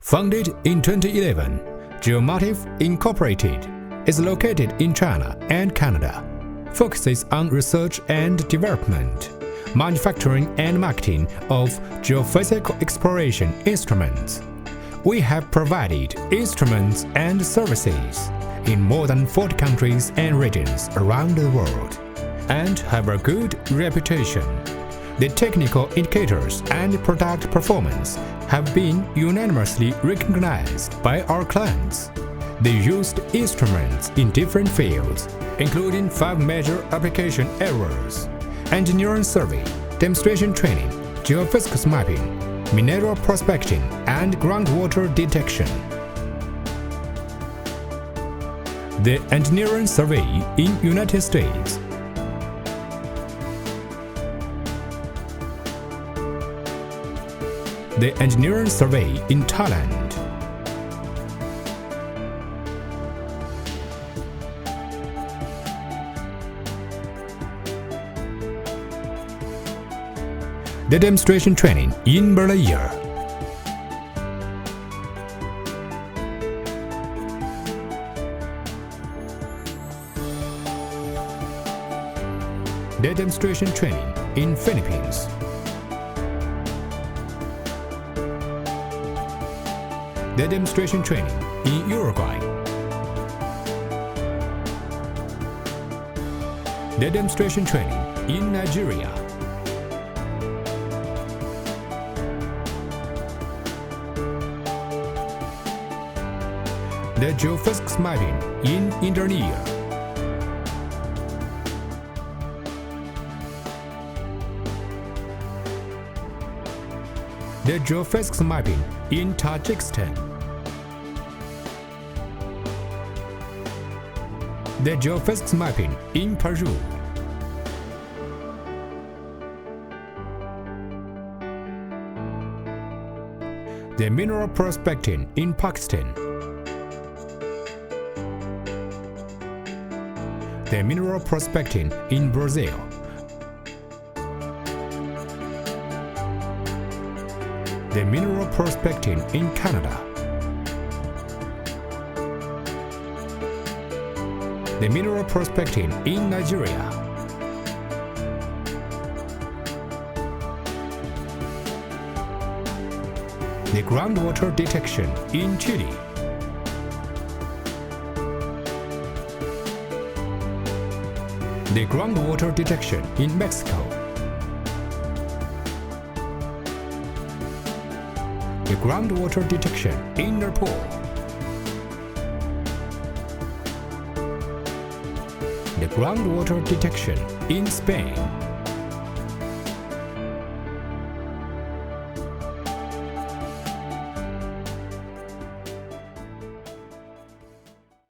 Founded in 2011, Geomative Inc. is located in China and Canada, focuses on research and development, manufacturing and marketing of geophysical exploration instruments. We have provided instruments and services in more than 40 countries and regions around the world, and have a good reputation. The technical indicators and product performance have been unanimously recognized by our clients. They used instruments in different fields, including 5 major application areas: engineering survey, demonstration training, geophysics mapping, mineral prospecting, and groundwater detection. The engineering survey in United States, the engineering survey in Thailand, the demonstration training in Malaysia, the demonstration training in Philippines, the demonstration training in Uruguay, the demonstration training in Nigeria, the geophysics mapping in Indonesia, the geophysics mapping in Tajikistan, the geophysics mapping in Peru, the mineral prospecting in Pakistan, the mineral prospecting in Brazil, the mineral prospecting in Canada, the mineral prospecting in Nigeria, the groundwater detection in Chile, the groundwater detection in Mexico, the groundwater detection in Nepal, the groundwater detection in Spain,